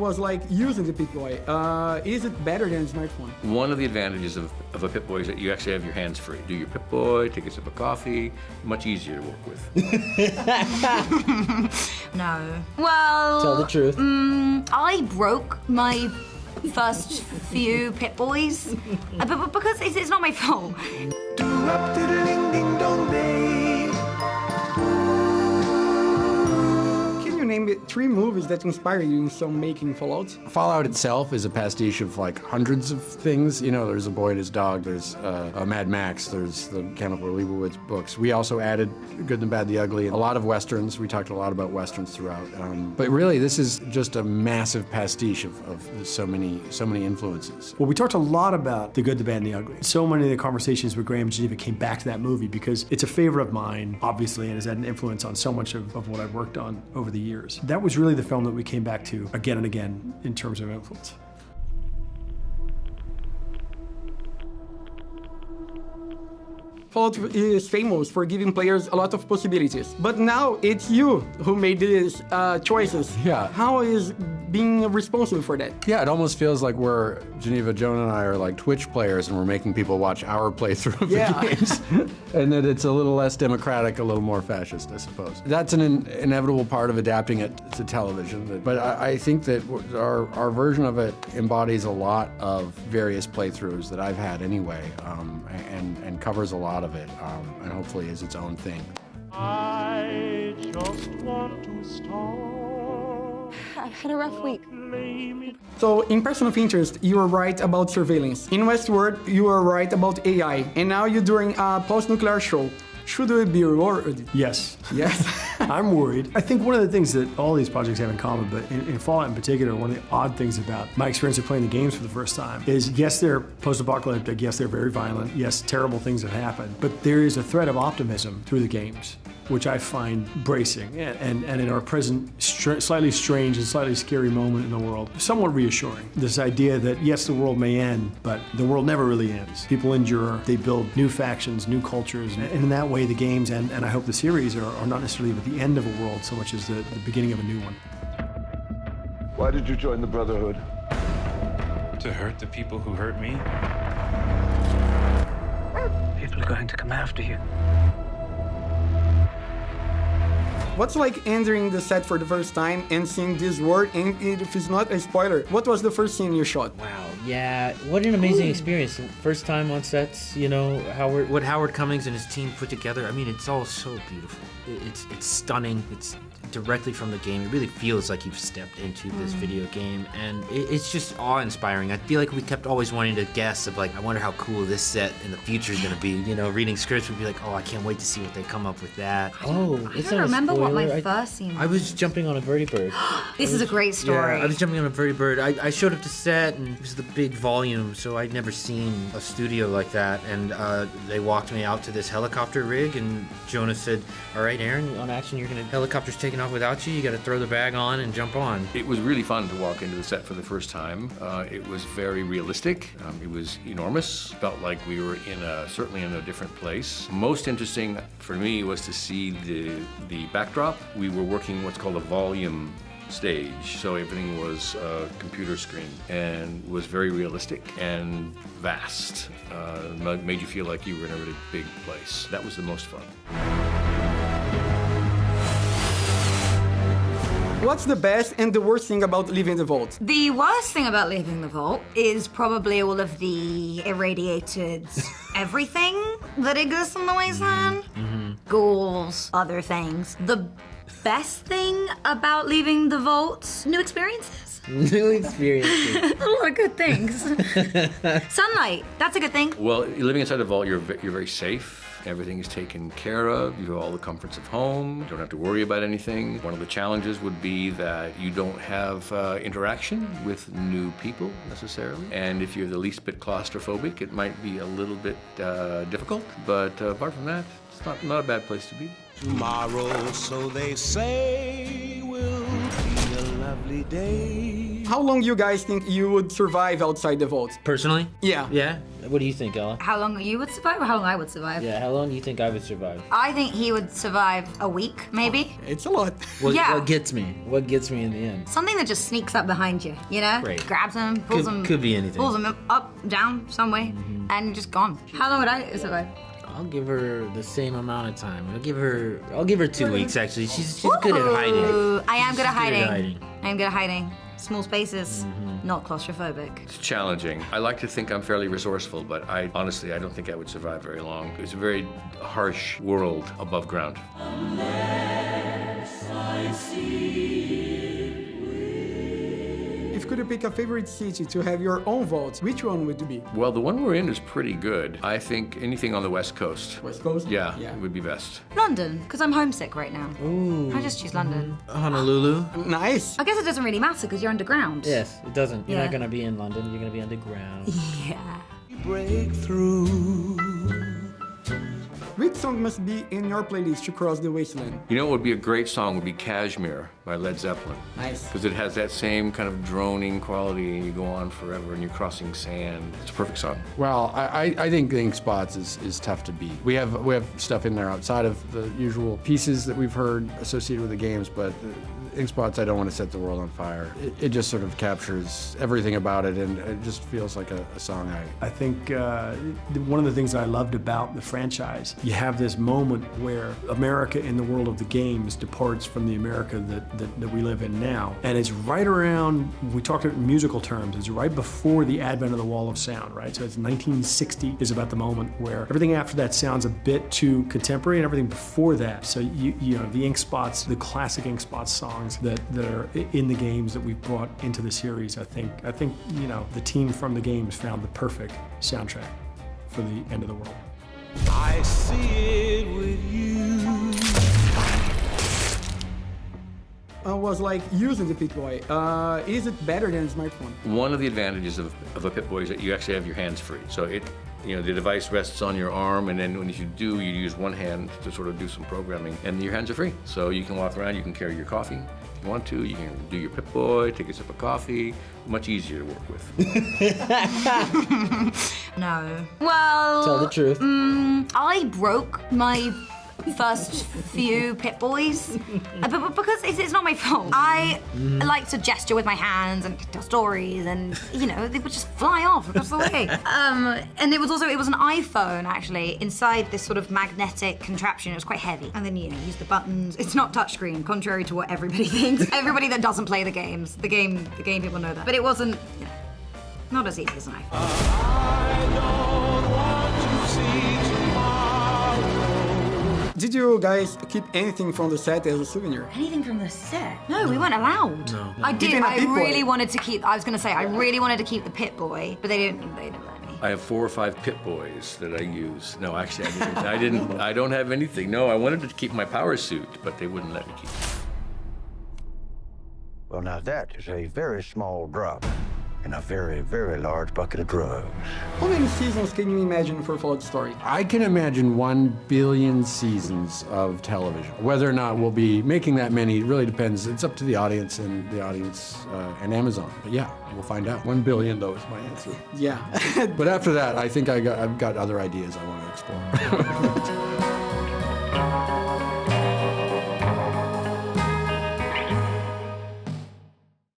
was like using the Pip-Boy. Is it better than a smartphone? One of the advantages of a Pip-Boy is that you actually have your hands free. Do your Pip-Boy, take a sip of coffee, much easier to work with. No. Well... Tell the truth. I broke my first few Pip-Boys, but because it's not my fault. Name 3 movies that inspire you in some making Fallout? Fallout itself is a pastiche of like hundreds of things. You know, there's A Boy and His Dog, there's Mad Max, there's the Chemical Leibowitz books. We also added Good, the Bad, the Ugly, a lot of Westerns. We talked a lot about Westerns throughout. But really, this is just a massive pastiche of so many influences. Well, we talked a lot about The Good, the Bad, and the Ugly. So many of the conversations with Graham and Geneva came back to that movie because it's a favorite of mine, obviously, and has had an influence on so much of what I've worked on over the years. That was really the film that we came back to again and again in terms of influence. Fallout is famous for giving players a lot of possibilities. But now it's you who made these choices. Yeah. How is being responsible for that? Yeah, it almost feels like Geneva, Joan and I are like Twitch players and we're making people watch our playthrough of the games. And that it's a little less democratic, a little more fascist, I suppose. That's an inevitable part of adapting it to television. But I think that our version of it embodies a lot of various playthroughs that I've had anyway, and covers a lot of it, and hopefully is its own thing. I just want to start. I've had a rough week. So, in Person of Interest, you are right about surveillance. In Westworld, you are right about AI. And now you're doing a post-nuclear show. Should we be rewarded? Yes. Yes. I'm worried. I think one of the things that all these projects have in common, but in Fallout in particular, one of the odd things about my experience of playing the games for the first time is, yes, they're post-apocalyptic, yes, they're very violent, yes, terrible things have happened, but there is a thread of optimism through the games, which I find bracing, and in our present slightly strange and slightly scary moment in the world, somewhat reassuring. This idea that, yes, the world may end, but the world never really ends. People endure, they build new factions, new cultures, and in that way the games, and I hope the series, are not necessarily at the end of a world so much as the beginning of a new one. Why did you join the Brotherhood? To hurt the people who hurt me. People are going to come after you. What's like entering the set for the first time and seeing this world, and if it's not a spoiler, what was the first scene you shot? Wow, yeah, what an amazing experience. First time on sets, you know, what Howard Cummings and his team put together. I mean, it's all so beautiful. It's stunning. It's directly from the game. It really feels like you've stepped into this video game, and it's just awe-inspiring. I feel like we kept always wanting to guess of like, I wonder how cool this set in the future is going to be. You know, reading scripts would be like, oh, I can't wait to see what they come up with that. Oh, I don't remember what my first scene was. I was jumping on a vertibird. This is a great story. Yeah, I was jumping on a vertibird. I showed up to set, and it was the big volume, so I'd never seen a studio like that, and they walked me out to this helicopter rig, and Jonah said, all right, Aaron, on action, helicopter's taking off without you got to throw the bag on and jump on. It was really fun to walk into the set for the first time. It was very realistic. It was enormous. Felt like we were certainly in a different place. Most interesting for me was to see the backdrop. We were working what's called a volume stage, so everything was computer screen and was very realistic and vast. Made you feel like you were in a really big place. That was the most fun. What's the best and the worst thing about leaving the vault? The worst thing about leaving the vault is probably all of the irradiated everything that exists in the wasteland. Ghouls, other things. The best thing about leaving the vault, new experiences. New experiences. A lot of good things. Sunlight, that's a good thing. Well, living inside the vault, you're very safe. Everything is taken care of. You have all the comforts of home. You don't have to worry about anything. One of the challenges would be that you don't have interaction with new people necessarily. And if you're the least bit claustrophobic, it might be a little bit difficult. But apart from that, it's not a bad place to be. Tomorrow, so they say, will be a lovely lovely day. How long you guys think you would survive outside the vault? Personally? Yeah. Yeah? What do you think, Ella? How long you would survive or how long I would survive? Yeah, how long do you think I would survive? I think he would survive a week, maybe. It's a lot. What gets me? What gets me in the end? Something that just sneaks up behind you, you know? Right. Grabs him, pulls him. Could be anything. Pulls him up, down, some way, and just gone. How long would I survive? I'll give her the same amount of time. I'll give her 2 weeks actually. She's good at hiding. Ooh, I am good at She's hiding. good at hiding. I am good at hiding. Small spaces, not claustrophobic. It's challenging. I like to think I'm fairly resourceful, but honestly, I don't think I would survive very long. It's a very harsh world above ground. If you could pick a favorite city to have your own vault, which one would it be? Well, the one we're in is pretty good. I think anything on the West Coast. West Coast? Yeah, would be best. London, because I'm homesick right now. Ooh. I just choose London. Honolulu? Nice. I guess it doesn't really matter because you're underground. Yes, it doesn't. You're Yeah. not gonna be in London. You're gonna be underground. Yeah. Breakthrough. Which song must be in your playlist to cross the wasteland? You know what would be a great song would be Kashmir by Led Zeppelin. Nice. Because it has that same kind of droning quality and you go on forever and you're crossing sand. It's a perfect song. Well, I think Ink Spots is tough to beat. We have stuff in there outside of the usual pieces that we've heard associated with the games, but Ink Spots, I Don't Want to Set the World on Fire. It just sort of captures everything about it, and it just feels like a song I think one of the things that I loved about the franchise, you have this moment where America in the world of the games departs from the America that we live in now. And it's right around, we talked in musical terms, it's right before the advent of the wall of sound, right? So it's 1960 is about the moment where everything after that sounds a bit too contemporary and everything before that. So you know, the Ink Spots, the classic Ink Spots songs that are in the games that we've brought into the series, I think you know, the team from the games found the perfect soundtrack for the end of the world. I see it with you. Was like using the Pip-Boy. Is it better than a smartphone? One of the advantages of a Pip-Boy is that you actually have your hands free. So the device rests on your arm, and then when you do, you use one hand to sort of do some programming, and your hands are free. So you can walk around, you can carry your coffee if you want to, you can do your Pip-Boy, take a sip of coffee. Much easier to work with. No. Well. Tell the truth. I broke my first few Pip-Boys, but because it's not my fault. I like to gesture with my hands and tell stories, and you know, they would just fly off across the way. And it was an iPhone actually inside this sort of magnetic contraption. It was quite heavy, and then you use the buttons. It's not touchscreen, contrary to what everybody thinks. Everybody that doesn't play the games, the game people know that. But it wasn't, you know, not as easy as an iPhone. I don't want to see tomorrow. Did you guys keep anything from the set as a souvenir? Anything from the set? No, we weren't allowed. No. I did. Even a I Pip-Boy? really wanted to keep. I was going to say I really wanted to keep the Pip-Boy, but they didn't let me. I have 4 or 5 Pip-Boys that I use. No, actually, I didn't. I don't have anything. No, I wanted to keep my power suit, but they wouldn't let me keep it. Well, now that is a very small drop in a very, very large bucket of drugs. How many seasons can you imagine for Fallout Story? I can imagine 1 billion seasons of television. Whether or not we'll be making that many really depends. It's up to the audience and and Amazon. But yeah, we'll find out. 1 billion, though, is my answer. Yeah. But after that, I think I've got other ideas I want to explore.